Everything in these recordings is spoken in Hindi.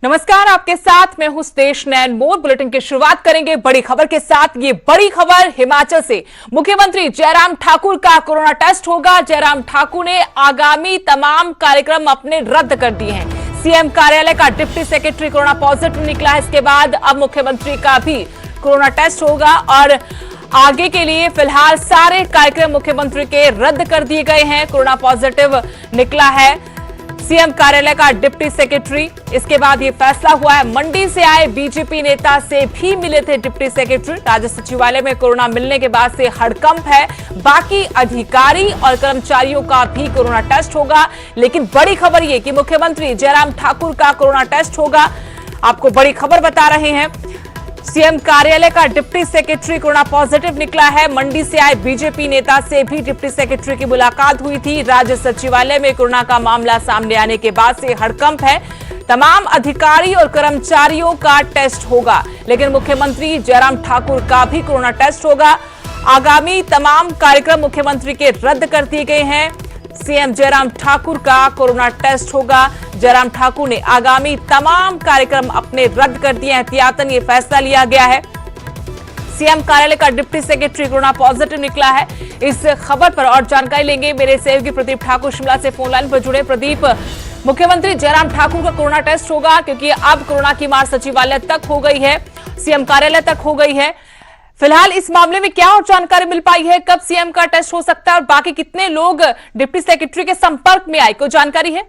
नमस्कार, आपके साथ मैं हूं सुदेश नैन मोर। बुलेटिन की शुरुआत करेंगे बड़ी खबर के साथ। ये बड़ी खबर हिमाचल से। मुख्यमंत्री जयराम ठाकुर का कोरोना टेस्ट होगा। जयराम ठाकुर ने आगामी तमाम कार्यक्रम अपने रद्द कर दिए हैं। सीएम कार्यालय का डिप्टी सेक्रेटरी कोरोना पॉजिटिव निकला है। इसके बाद अब मुख्यमंत्री का भी कोरोना टेस्ट होगा और आगे के लिए फिलहाल सारे कार्यक्रम मुख्यमंत्री के रद्द कर दिए गए हैं। कोरोना पॉजिटिव निकला है सीएम कार्यालय का डिप्टी सेक्रेटरी। इसके बाद ये फैसला हुआ है। मंडी से आए बीजेपी नेता से भी मिले थे डिप्टी सेक्रेटरी। राज्य सचिवालय में कोरोना मिलने के बाद से हड़कंप है। बाकी अधिकारी और कर्मचारियों का भी कोरोना टेस्ट होगा। लेकिन बड़ी खबर ये कि मुख्यमंत्री जयराम ठाकुर का कोरोना टेस्ट होगा। आपको बड़ी खबर बता रहे हैं। सीएम कार्यालय का डिप्टी सेक्रेटरी कोरोना पॉजिटिव निकला है। मंडी से आए बीजेपी नेता से भी डिप्टी सेक्रेटरी की मुलाकात हुई थी। राज्य सचिवालय में कोरोना का मामला सामने आने के बाद से हड़कंप है। तमाम अधिकारी और कर्मचारियों का टेस्ट होगा, लेकिन मुख्यमंत्री जयराम ठाकुर का भी कोरोना टेस्ट होगा। आगामी तमाम कार्यक्रम मुख्यमंत्री के रद्द कर दिए गए हैं। सीएम जयराम ठाकुर का कोरोना टेस्ट होगा। जयराम ठाकुर ने आगामी तमाम कार्यक्रम अपने रद्द कर दिए। एहतियातन ये फैसला लिया गया है। सीएम कार्यालय का डिप्टी सेक्रेटरी कोरोना पॉजिटिव निकला है। इस खबर पर और जानकारी लेंगे। मेरे सहयोगी प्रदीप ठाकुर शिमला से फोन लाइन पर जुड़े। प्रदीप, मुख्यमंत्री जयराम ठाकुर का कोरोना टेस्ट होगा क्योंकि अब कोरोना की मार सचिवालय तक हो गई है, सीएम कार्यालय तक हो गई है। फिलहाल इस मामले में क्या और जानकारी मिल पाई है? कब सीएम का टेस्ट हो सकता है और बाकी कितने लोग डिप्टी सेक्रेटरी के संपर्क में आए, कोई जानकारी है?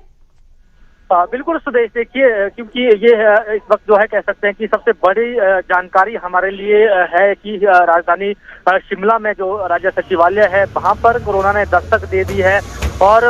बिल्कुल सुदेश, देखिए, क्योंकि ये इस वक्त जो है कह सकते हैं कि सबसे बड़ी जानकारी हमारे लिए है कि राजधानी शिमला में जो राज्य सचिवालय है वहां पर कोरोना ने दस्तक दे दी है और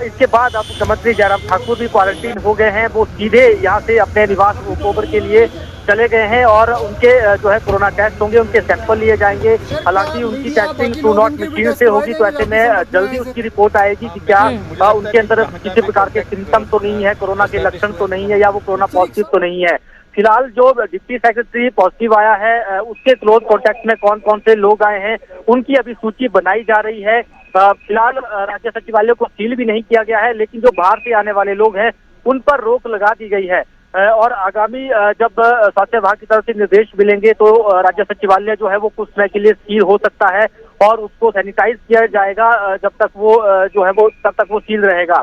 इसके बाद अब मुख्यमंत्री जयराम ठाकुर भी क्वारंटीन हो गए हैं। वो सीधे यहाँ से अपने निवास ओवर के लिए चले गए हैं और उनके जो है कोरोना टेस्ट होंगे, उनके सैंपल लिए जाएंगे। हालांकि उनकी टेस्टिंग ट्रू नॉट मशीन से होगी, तो ऐसे में जल्दी उसकी रिपोर्ट आएगी कि क्या उनके अंदर किसी प्रकार के सिम्टम तो नहीं है, कोरोना के लक्षण तो नहीं है या वो कोरोना पॉजिटिव तो नहीं है। फिलहाल जो डिप्टी सेक्रेटरी पॉजिटिव आया है उसके क्लोज कॉन्टेक्ट में कौन कौन से लोग आए हैं उनकी अभी सूची बनाई जा रही है। फिलहाल राज्य सचिवालय को सील भी नहीं किया गया है, लेकिन जो बाहर से आने वाले लोग हैं उन पर रोक लगा दी गई है और आगामी जब स्वास्थ्य विभाग की तरफ से निर्देश मिलेंगे तो राज्य सचिवालय जो है वो कुछ समय के लिए सील हो सकता है और उसको सैनिटाइज किया जाएगा। जब तक वो जो है वो तब तक वो सील रहेगा।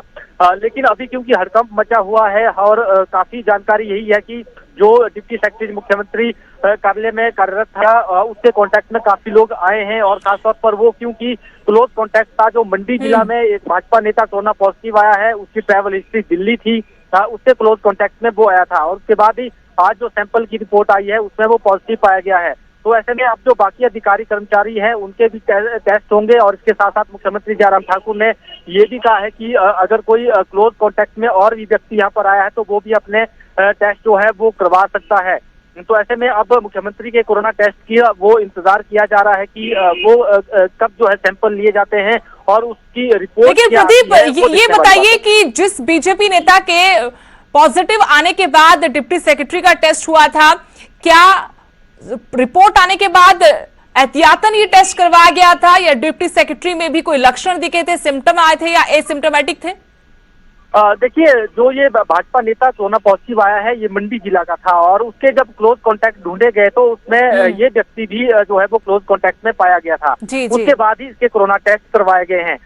लेकिन अभी क्योंकि हड़कंप मचा हुआ है और काफी जानकारी यही है कि जो डिप्टी सेक्रेटरी मुख्यमंत्री कार्यालय में कार्यरत था उसके कांटेक्ट में काफी लोग आए हैं और खासतौर पर वो क्योंकि क्लोज कांटेक्ट था। जो मंडी जिला में एक भाजपा नेता कोरोना पॉजिटिव आया है, उसकी ट्रैवल हिस्ट्री दिल्ली थी, उससे क्लोज कांटेक्ट में वो आया था और उसके बाद ही आज जो सैंपल की रिपोर्ट आई है उसमें वो पॉजिटिव पाया गया है। तो ऐसे में अब जो बाकी अधिकारी कर्मचारी हैं उनके भी टेस्ट होंगे और इसके साथ साथ मुख्यमंत्री जयराम ठाकुर ने ये भी कहा है कि अगर कोई क्लोज कांटेक्ट में और भी व्यक्ति यहाँ पर आया है तो वो भी अपने टेस्ट जो है वो करवा सकता है। तो ऐसे में अब मुख्यमंत्री के कोरोना टेस्ट की वो इंतजार किया जा रहा है कि वो कब जो है सैंपल लिए जाते हैं और उसकी रिपोर्ट। लेकिन प्रदीप, ये बताइए कि जिस बीजेपी नेता के पॉजिटिव आने के बाद डिप्टी सेक्रेटरी का टेस्ट हुआ था, क्या रिपोर्ट आने के बाद एहतियातन ये टेस्ट करवाया गया था या डिप्टी सेक्रेटरी में भी कोई लक्षण दिखे थे, सिम्टम आए थे या एसिम्टोमेटिक थे? देखिए, जो ये भाजपा नेता कोरोना पॉजिटिव आया है ये मंडी जिला का था और उसके जब क्लोज कांटेक्ट ढूंढे गए तो उसमें ये व्यक्ति भी जो है वो क्लोज कांटेक्ट में पाया गया था। उसके बाद ही इसके कोरोना टेस्ट करवाए गए हैं।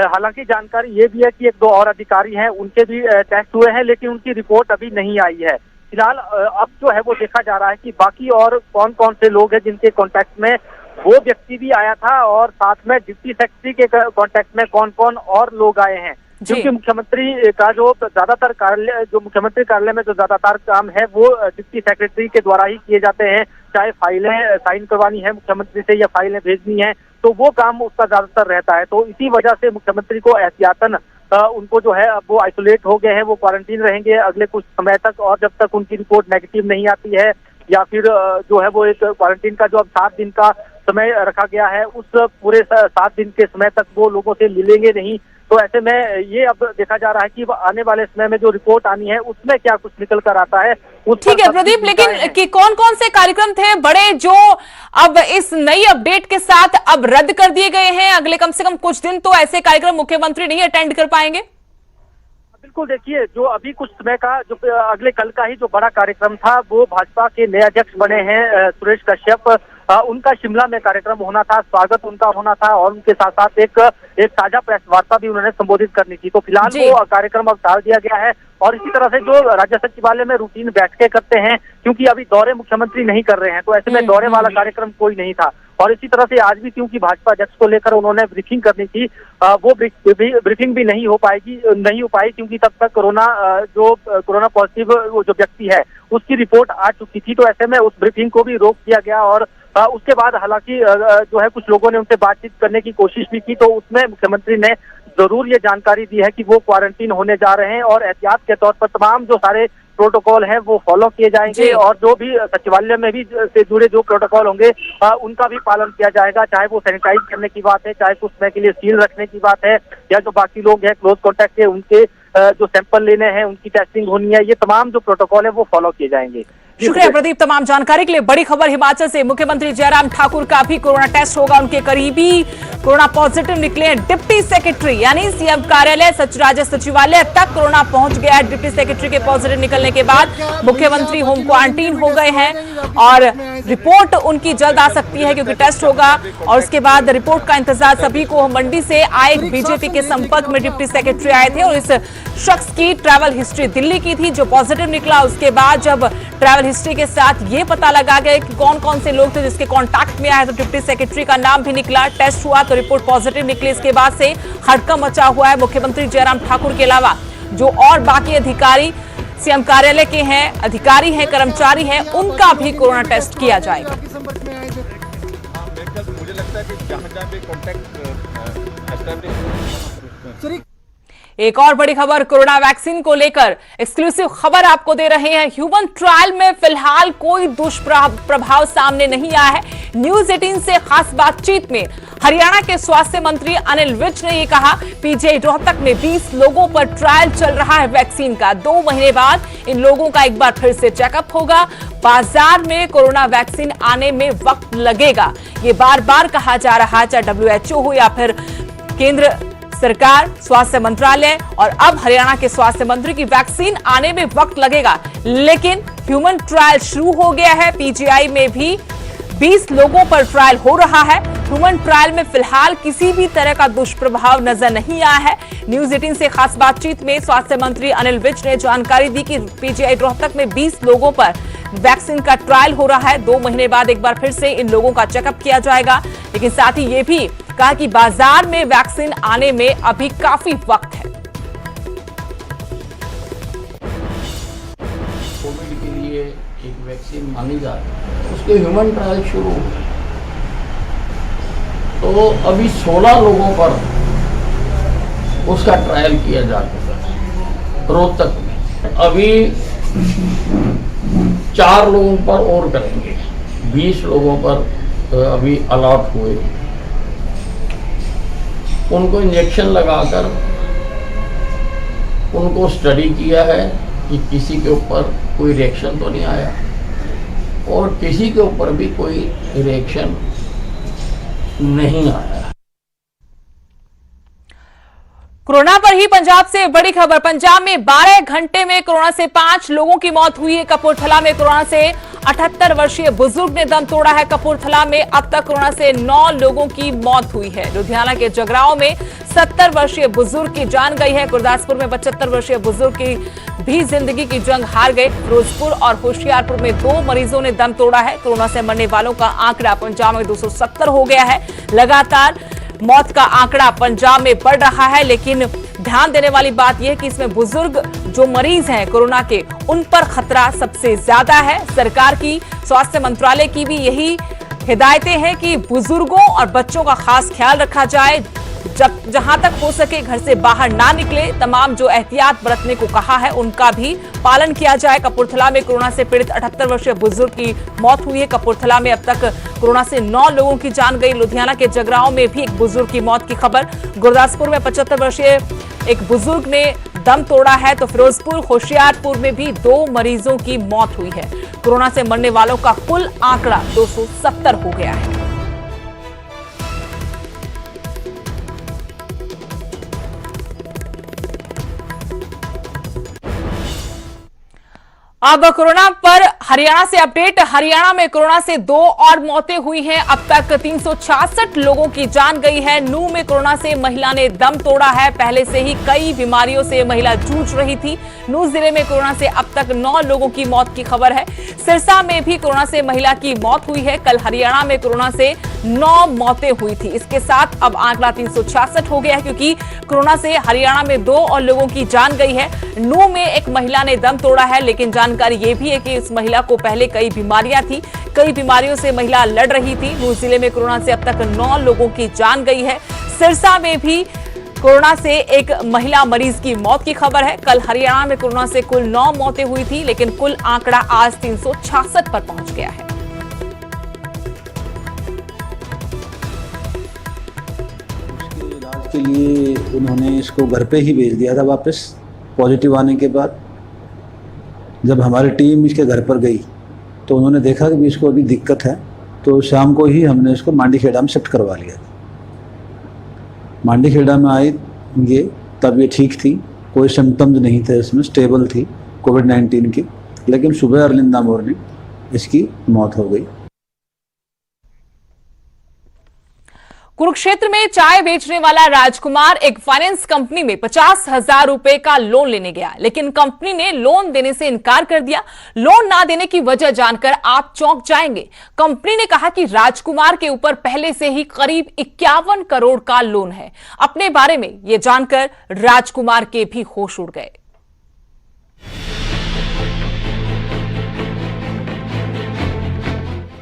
हालांकि जानकारी ये भी है कि एक दो और अधिकारी हैं उनके भी टेस्ट हुए हैं, लेकिन उनकी रिपोर्ट अभी नहीं आई है। फिलहाल अब जो है वो देखा जा रहा है कि बाकी और कौन कौन से लोग हैं जिनके कांटेक्ट में वो व्यक्ति भी आया था और साथ में डिप्टी सेक्रेटरी के कांटेक्ट में कौन कौन और लोग आए हैं। क्योंकि मुख्यमंत्री का जो ज्यादातर कार्यालय जो मुख्यमंत्री कार्यालय में जो ज्यादातर काम है वो डिप्टी सेक्रेटरी के द्वारा ही किए जाते हैं। चाहे फाइलें साइन करवानी है मुख्यमंत्री से या फाइलें भेजनी है तो वो काम उसका ज्यादातर रहता है। तो इसी वजह से मुख्यमंत्री को एहतियातन उनको जो है अब वो आइसोलेट हो गए हैं, वो क्वारंटीन रहेंगे अगले कुछ समय तक और जब तक उनकी रिपोर्ट नेगेटिव नहीं आती है या फिर जो है वो एक क्वारंटीन का जो अब 7 दिन का समय रखा गया है उस पूरे 7 दिन के समय तक वो लोगों से मिलेंगे नहीं। तो ऐसे में ये अब देखा जा रहा है कि आने वाले समय में जो रिपोर्ट आनी है उसमें क्या कुछ निकल कर आता है। ठीक है प्रदीप, लेकिन कि कौन कौन से कार्यक्रम थे बड़े जो अब इस नई अपडेट के साथ अब रद्द कर दिए गए हैं? अगले कम से कम कुछ दिन तो ऐसे कार्यक्रम मुख्यमंत्री नहीं अटेंड कर पाएंगे। बिल्कुल देखिए, जो अभी कुछ समय का जो अगले कल का ही जो बड़ा कार्यक्रम था, वो भाजपा के नए अध्यक्ष बने हैं सुरेश कश्यप, उनका शिमला में कार्यक्रम होना था, स्वागत उनका होना था और उनके साथ साथ एक साझा प्रेस वार्ता भी उन्होंने संबोधित करनी थी। तो फिलहाल वो कार्यक्रम अब टाल दिया गया है और इसी तरह से जो राज्य सचिवालय में रूटीन बैठकें करते हैं, क्योंकि अभी दौरे मुख्यमंत्री नहीं कर रहे हैं, तो ऐसे में दौरे वाला कार्यक्रम कोई नहीं था। और इसी तरह से आज भी क्योंकि भाजपा अध्यक्ष को लेकर उन्होंने ब्रीफिंग करनी थी, वो ब्रीफिंग भी नहीं हो पाई क्योंकि तब तक कोरोना पॉजिटिव वो जो व्यक्ति है उसकी रिपोर्ट आ चुकी थी। तो ऐसे में उस ब्रीफिंग को भी रोक दिया गया और उसके बाद हालांकि जो है कुछ लोगों ने उनसे बातचीत करने की कोशिश भी की, तो उसमें मुख्यमंत्री ने जरूर ये जानकारी दी है कि वो क्वारंटीन होने जा रहे हैं और एहतियात के तौर पर तमाम जो सारे प्रोटोकॉल हैं वो फॉलो किए जाएंगे और जो भी सचिवालय में भी से जुड़े जो प्रोटोकॉल होंगे उनका भी पालन किया जाएगा, चाहे वो सैनिटाइज करने की बात है, चाहे कुछ समय के लिए सील रखने की बात है, या जो बाकी लोग हैं क्लोज कॉन्टैक्ट है उनके जो सैंपल लेने हैं उनकी टेस्टिंग होनी है, ये तमाम जो प्रोटोकॉल है वो फॉलो किए जाएंगे। शुक्रिया प्रदीप तमाम जानकारी के लिए। बड़ी खबर हिमाचल से, मुख्यमंत्री जयराम ठाकुर का भी कोरोना टेस्ट होगा, उनके करीबी कोरोना पॉजिटिव निकले हैं। डिप्टी सेक्रेटरी यानी सीएम कार्यालय राज्य सचिवालय तक कोरोना पहुंच गया है। डिप्टी सेक्रेटरी के पॉजिटिव निकलने के बाद मुख्यमंत्री होम क्वारंटीन हो गए हैं और रिपोर्ट उनकी जल्द आ सकती है क्योंकि टेस्ट होगा और उसके बाद रिपोर्ट का इंतजार सभी को। मंडी से आए बीजेपी के संपर्क में डिप्टी सेक्रेटरी आए थे और इस शख्स की ट्रैवल हिस्ट्री दिल्ली की थी जो पॉजिटिव निकला। उसके बाद जब ट्रैवल हिस्ट्री के साथ ये पता लगा गया कि कौन कौन से लोग थे जिसके कांटेक्ट में आए, तो डिप्टी सेक्रेटरी का नाम भी निकला, टेस्ट हुआ तो रिपोर्ट पॉजिटिव निकली। इसके बाद से हड़कंप मचा हुआ है। मुख्यमंत्री जयराम ठाकुर के अलावा जो और बाकी अधिकारी सीएम कार्यालय के हैं, अधिकारी हैं, कर्मचारी हैं, उनका भी कोरोना टेस्ट किया जाएगा। मुझे लगता है कि जहां पे कॉन्टैक्ट एक और बड़ी खबर कोरोना वैक्सीन को लेकर एक्सक्लूसिव खबर आपको दे रहे हैं। ह्यूमन ट्रायल में फिलहाल कोई दुष्प्रभाव सामने नहीं आया है। न्यूज 18 से खास बातचीत में हरियाणा के स्वास्थ्य मंत्री अनिल विज ने यह कहा, पीजीआई रोहतक में 20 लोगों पर ट्रायल चल रहा है वैक्सीन का। 2 महीने बाद इन लोगों का एक बार फिर से चेकअप होगा। बाजार में कोरोना वैक्सीन आने में वक्त लगेगा, ये बार बार कहा जा रहा है, चाहे WHO हो या फिर केंद्र सरकार, स्वास्थ्य मंत्रालय और अब हरियाणा के स्वास्थ्य मंत्री की वैक्सीन आने में वक्त लगेगा। लेकिन ह्यूमन ट्रायल शुरू हो गया है। पीजीआई में भी 20 लोगों पर ट्रायल हो रहा है। ह्यूमन ट्रायल में फिलहाल किसी भी तरह का दुष्प्रभाव नजर नहीं आया है। न्यूज 18 से खास बातचीत में स्वास्थ्य मंत्री अनिल विज ने जानकारी दी कि पीजीआई रोहतक में 20 लोगों पर वैक्सीन का ट्रायल हो रहा है। 2 महीने बाद एक बार फिर से इन लोगों का चेकअप किया जाएगा। लेकिन साथ ही ये भी कहा कि बाजार में वैक्सीन आने में अभी काफी वक्त है। कोविड के लिए एक वैक्सीन मांगी जा रही है, उसके ह्यूमन ट्रायल शुरू हो गए। तो अभी 16 लोगों पर उसका ट्रायल किया जा चुका है रोहतक में। अभी 4 लोगों पर और करेंगे। 20 लोगों पर अभी अलॉट हुए, उनको इंजेक्शन लगाकर उनको स्टडी किया है कि किसी के ऊपर कोई रिएक्शन तो नहीं आया और किसी के ऊपर भी कोई रिएक्शन नहीं आया। कोरोना पर ही पंजाब से बड़ी खबर। पंजाब में 12 घंटे में कोरोना से 5 लोगों की मौत हुई है। कपूरथला में कोरोना से 78 वर्षीय बुजुर्ग ने दम तोड़ा है। कपूरथला में अब तक कोरोना से 9 लोगों की मौत हुई है। लुधियाना के जगरांव में 70 वर्षीय बुजुर्ग की जान गई है। गुरदासपुर में 75 वर्षीय बुजुर्ग की भी जिंदगी की जंग हार गए। फिरोजपुर और होशियारपुर में 2 मरीजों ने दम तोड़ा है। कोरोना से मरने वालों का आंकड़ा पंजाब में 270 हो गया है। लगातार मौत का आंकड़ा पंजाब में बढ़ रहा है, लेकिन ध्यान देने वाली बात यह है कि इसमें बुजुर्ग जो मरीज हैं कोरोना के, उन पर खतरा सबसे ज्यादा है। सरकार की, स्वास्थ्य मंत्रालय की भी यही हिदायतें हैं कि बुजुर्गों और बच्चों का खास ख्याल रखा जाए। जहां तक हो सके घर से बाहर ना निकले। तमाम जो एहतियात बरतने को कहा है उनका भी पालन किया जाए। कपूरथला में कोरोना से पीड़ित 78 वर्षीय बुजुर्ग की मौत हुई है। कपूरथला में अब तक कोरोना से 9 लोगों की जान गई। लुधियाना के जगरांव में भी एक बुजुर्ग की मौत की खबर। गुरदासपुर में 75 वर्षीय एक बुजुर्ग ने दम तोड़ा है। तो फिरोजपुर, होशियारपुर में भी 2 मरीजों की मौत हुई है। कोरोना से मरने वालों का कुल आंकड़ा 270 हो गया है। अब कोरोना पर हरियाणा से अपडेट। हरियाणा में कोरोना से 2 और मौतें हुई हैं। अब तक 366 लोगों की जान गई है। नूह में कोरोना से महिला ने दम तोड़ा है। पहले से ही कई बीमारियों से महिला जूझ रही थी। नूह जिले में कोरोना से अब तक 9 लोगों की मौत की खबर है। सिरसा में भी कोरोना से महिला की मौत हुई है। कल हरियाणा में कोरोना से 9 मौतें हुई थी। इसके साथ अब आंकड़ा 366 हो गया है, क्योंकि कोरोना से हरियाणा में 2 और लोगों की जान गई है। नूह में एक महिला ने दम तोड़ा है, लेकिन जानकारी ये भी है कि इस महिला को पहले कई बीमारियां थी। कई बीमारियों से महिला लड़ रही थी। नूह जिले में कोरोना से अब तक 9 लोगों की जान गई है। सिरसा में भी कोरोना से एक महिला मरीज की मौत की खबर है। कल हरियाणा में कोरोना से कुल 9 मौतें हुई थी, लेकिन कुल आंकड़ा आज 366 पर पहुंच गया है। उसके इलाज के लिए उन्होंने इसको घर पे ही भेज दिया था वापस, पॉजिटिव आने के बाद। जब हमारी टीम इसके घर पर गई तो उन्होंने देखा कि इसको अभी दिक्कत है, तो शाम को ही हमने इसको मांडीखेड़ा में शिफ्ट करवा लिया। मांडीखेड़ा में आई ये, तब ये ठीक थी, कोई सिम्टम्स नहीं थे इसमें, स्टेबल थी कोविड-19 की। लेकिन सुबह अर्ली इन द मॉर्निंग इसकी मौत हो गई। कुरुक्षेत्र में चाय बेचने वाला राजकुमार एक फाइनेंस कंपनी में 50,000 रुपए का लोन लेने गया, लेकिन कंपनी ने लोन देने से इनकार कर दिया। लोन ना देने की वजह जानकर आप चौंक जाएंगे। कंपनी ने कहा कि राजकुमार के ऊपर पहले से ही करीब 51 करोड़ का लोन है। अपने बारे में यह जानकर राजकुमार के भी होश उड़ गए।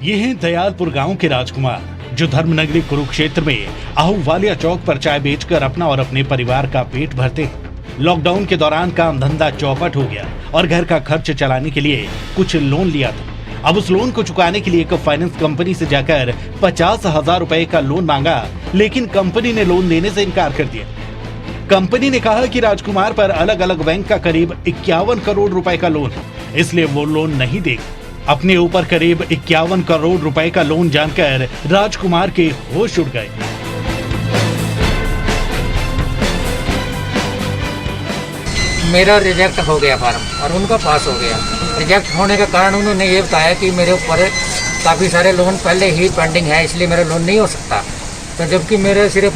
ये हैं दयालपुर गांव के राजकुमार, जो धर्मनगरी कुरुक्षेत्र में आहूवालिया चौक पर चाय बेचकर अपना और अपने परिवार का पेट भरते हैं। लॉकडाउन के दौरान काम धंधा चौपट हो गया और घर का खर्च चलाने के लिए कुछ लोन लिया था। अब उस लोन को चुकाने के लिए एक फाइनेंस कंपनी से जाकर 50,000 रुपए का लोन मांगा, लेकिन कंपनी ने लोन देने से इनकार कर दिया। कंपनी ने कहा कि राजकुमार पर अलग अलग बैंक का करीब 51 करोड़ रुपए का लोन है, इसलिए वो लोन नहीं देगा। अपने ऊपर करीब 51 करोड़ रुपए का लोन जानकर राजकुमार के होश उड़ गए। मेरा रिजेक्ट हो गया फॉर्म और उनका पास हो गया। रिजेक्ट होने का कारण उन्होंने ये बताया कि मेरे ऊपर काफ़ी सारे लोन पहले ही पेंडिंग है, इसलिए मेरा लोन नहीं हो सकता। तो जबकि मेरे सिर्फ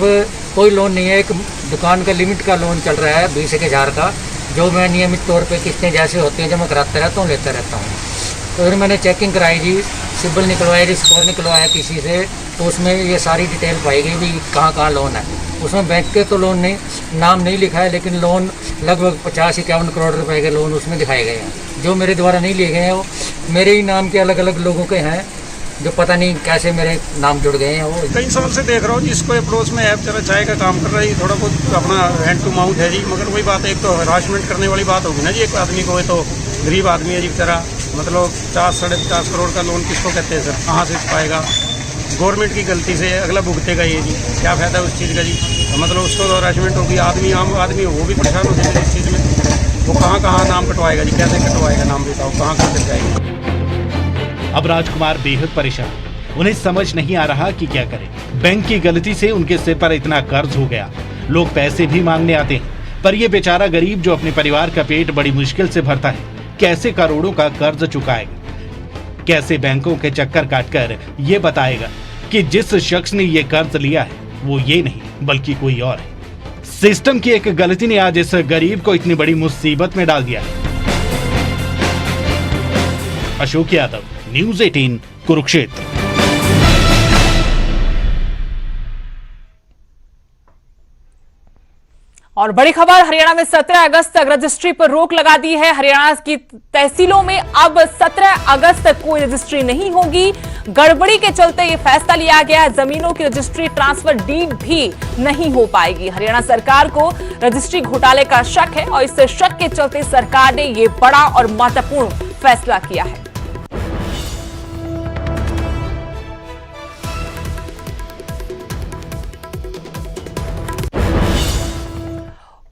कोई लोन नहीं है, एक दुकान का लिमिट का लोन चल रहा है 20,000 का, जो मैं नियमित तौर पे किस्तें जैसे होती हैं जमा कराता रहता हूँ, लेता रहता हूँ। तो फिर मैंने चेकिंग कराई जी, सिबिल निकलवाया, स्कोर निकलवाया किसी से, तो उसमें ये सारी डिटेल पाई गई भी कहाँ लोन है। उसमें बैंक के तो लोन नहीं, नाम नहीं लिखा है, लेकिन लोन लगभग 50-51 करोड़ रुपए के लोन उसमें दिखाए गए हैं, जो मेरे द्वारा नहीं लिए गए हैं। वो मेरे ही नाम के अलग अलग लोगों के हैं, जो पता नहीं कैसे मेरे नाम जुड़ गए हैं। वो कई साल से देख रहा हूँ जिसको अप्रोच में ऐप चला चाय का काम कर रहा है, थोड़ा बहुत अपना हैंड टू माउथ है जी। मगर वही बात है, एक तो हरासमेंट करने वाली बात होगी ना जी। एक आदमी को, तो गरीब आदमी है जी बेचारा, मतलब 50-50 करोड़ का लोन किसको कहते हैं सर, कहाँ से पाएगा? गवर्नमेंट की गलती से अगला भुगतेगा ये जी, क्या फायदा उस चीज़ का जी? मतलब उसको तो हरासमेंट होगी, आदमी आम आदमी वो भी परेशान हो जाएगा इस चीज़ में। वो कहाँ नाम कटवाएगा जी, कैसे कटवाएगा नाम, बताओ कहाँ कट जाएगा। अब राजकुमार बेहद परेशान, उन्हें समझ नहीं आ रहा कि क्या करें। बैंक की गलती से उनके सिर पर इतना कर्ज हो गया, लोग पैसे भी मांगने आते हैं, पर ये बेचारा गरीब जो अपने परिवार का पेट बड़ी मुश्किल से भरता है, कैसे करोड़ों का कर्ज चुकाएगा? कैसे बैंकों के चक्कर काटकर ये बताएगा कि जिस शख्स ने ये कर्ज लिया है वो ये नहीं बल्कि कोई और है। सिस्टम की एक गलती ने आज इस गरीब को इतनी बड़ी मुसीबत में डाल दिया। अशोक यादव, न्यूज़ 18 कुरुक्षेत्र। और बड़ी खबर, हरियाणा में 17 अगस्त तक रजिस्ट्री पर रोक लगा दी है। हरियाणा की तहसीलों में अब 17 अगस्त तक कोई रजिस्ट्री नहीं होगी। गड़बड़ी के चलते ये फैसला लिया गया है। जमीनों की रजिस्ट्री, ट्रांसफर डीड भी नहीं हो पाएगी। हरियाणा सरकार को रजिस्ट्री घोटाले का शक है और इस शक के चलते सरकार ने ये बड़ा और महत्वपूर्ण फैसला किया है।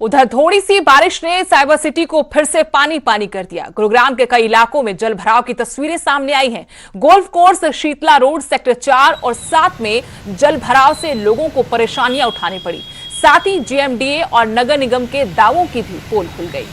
उधर थोड़ी सी बारिश ने साइबर सिटी को फिर से पानी पानी कर दिया। गुरुग्राम के कई इलाकों में जल भराव की तस्वीरें सामने आई हैं। Golf course, Sheetla road, sector 4 और 7 में जल भराव से लोगों को परेशानियां उठानी पड़ी। साथ ही जीएमडीए और नगर निगम के दावों की भी पोल खुल गई।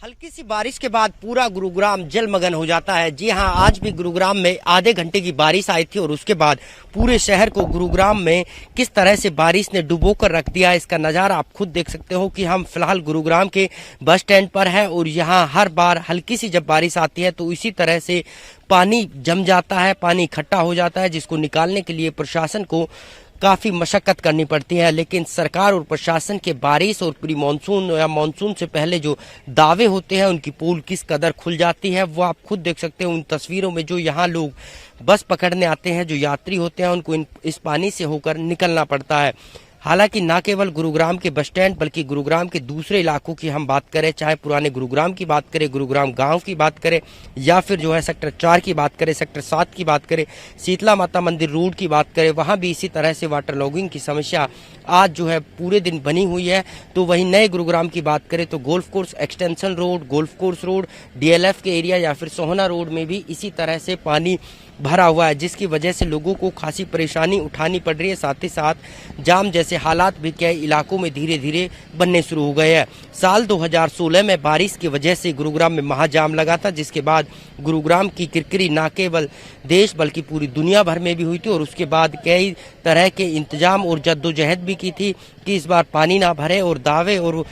हल्की सी बारिश के बाद पूरा गुरुग्राम जलमग्न हो जाता है। जी हां, आज भी गुरुग्राम में आधे घंटे की बारिश आई थी और उसके बाद पूरे शहर को गुरुग्राम में किस तरह से बारिश ने डुबोकर रख दिया, इसका नज़ारा आप खुद देख सकते हो कि हम फिलहाल गुरुग्राम के बस स्टैंड पर हैं और यहाँ हर बार हल्की सी जब बारिश आती है तो इसी तरह से पानी जम जाता है, पानी इकट्ठा हो जाता है, जिसको निकालने के लिए प्रशासन को काफ़ी मशक्क़त करनी पड़ती है। लेकिन सरकार और प्रशासन के बारिश और प्री मानसून या मानसून से पहले जो दावे होते हैं उनकी पोल किस कदर खुल जाती है वो आप खुद देख सकते हो उन तस्वीरों में। जो यहाँ लोग बस पकड़ने आते हैं, जो यात्री होते हैं, उनको इस पानी से होकर निकलना पड़ता है। हालांकि न केवल गुरुग्राम के बस स्टैंड बल्कि गुरुग्राम के दूसरे इलाकों की हम बात करें, चाहे पुराने गुरुग्राम की बात करें, गुरुग्राम गांव की बात करें, या फिर जो है सेक्टर 4 की बात करें, सेक्टर 7 की बात करें, शीतला माता मंदिर रोड की बात करें, वहां भी इसी तरह से वाटर लॉगिंग की समस्या आज जो है पूरे दिन बनी हुई है। तो वहीं नए गुरुग्राम की बात करें तो golf course extension road, golf course road, DLF के एरिया या फिर सोहना रोड में भी इसी तरह से पानी भरा हुआ है, जिसकी वजह से लोगों को खासी परेशानी उठानी पड़ रही है। साथ ही साथ जाम जैसे हालात भी कई इलाकों में धीरे धीरे बनने शुरू हो गए हैं। साल 2016 में बारिश की वजह से गुरुग्राम में महाजाम लगा था, जिसके बाद गुरुग्राम की किरकिरी न केवल देश बल्कि पूरी दुनिया भर में भी हुई थी और उसके बाद कई तरह के इंतजाम और जद्दोजहद भी की थी कि इस बार पानी ना भरे और दावे और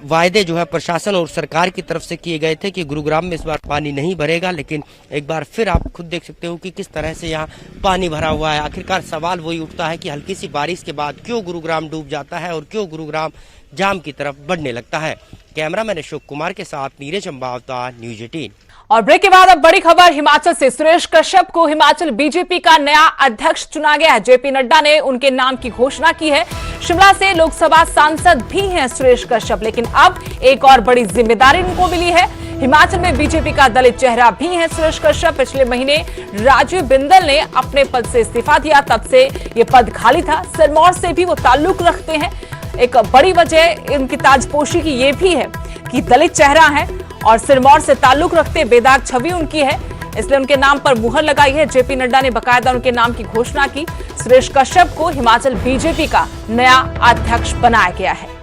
वायदे जो है प्रशासन और सरकार की तरफ से किए गए थे कि गुरुग्राम में इस बार पानी नहीं भरेगा। लेकिन एक बार फिर आप खुद देख सकते हो कि किस तरह से यहाँ पानी भरा हुआ है। आखिरकार सवाल वही उठता है कि हल्की सी बारिश के बाद क्यों गुरुग्राम डूब जाता है और क्यों गुरुग्राम जाम की तरफ बढ़ने लगता है। कैमरामैन अशोक कुमार के साथ नीरज अंबावता, न्यूज 18। और ब्रेक के बाद अब बड़ी खबर हिमाचल से। सुरेश कश्यप को हिमाचल बीजेपी का नया अध्यक्ष चुना गया है। जेपी नड्डा ने उनके नाम की घोषणा की है। शिमला से लोकसभा सांसद भी हैं सुरेश कश्यप, लेकिन अब एक और बड़ी जिम्मेदारी उनको मिली है। हिमाचल में बीजेपी का दलित चेहरा भी है सुरेश कश्यप। पिछले महीने राजीव बिंदल ने अपने पद से इस्तीफा दिया, तब से ये पद खाली था। सिरमौर से भी वो ताल्लुक रखते हैं। एक बड़ी वजह उनकी ताजपोशी की ये भी है कि दलित चेहरा है और सिरमौर से ताल्लुक रखते बेदाग छवि उनकी है, इसलिए उनके नाम पर मुहर लगाई है। जेपी नड्डा ने बकायदा उनके नाम की घोषणा की। सुरेश कश्यप को हिमाचल बीजेपी का नया अध्यक्ष बनाया गया है।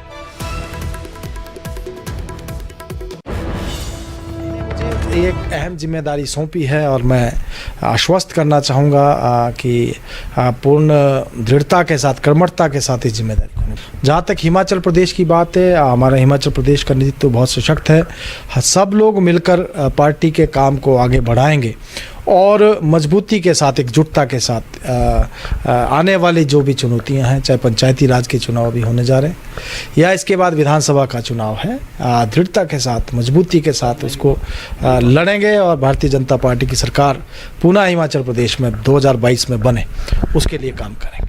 एक अहम जिम्मेदारी सौंपी है और मैं आश्वस्त करना चाहूँगा कि पूर्ण दृढ़ता के साथ, कर्मठता के साथ इस जिम्मेदारी को। जहाँ तक हिमाचल प्रदेश की बात है, हमारा हिमाचल प्रदेश का नेतृत्व तो बहुत सशक्त है। सब लोग मिलकर पार्टी के काम को आगे बढ़ाएंगे और मजबूती के साथ, एकजुटता के साथ आने वाली जो भी चुनौतियां हैं, चाहे पंचायती राज के चुनाव भी होने जा रहे हैं या इसके बाद विधानसभा का चुनाव है, दृढ़ता के साथ, मजबूती के साथ उसको लड़ेंगे और भारतीय जनता पार्टी की सरकार पुनः हिमाचल प्रदेश में 2022 में बने, उसके लिए काम करेंगे।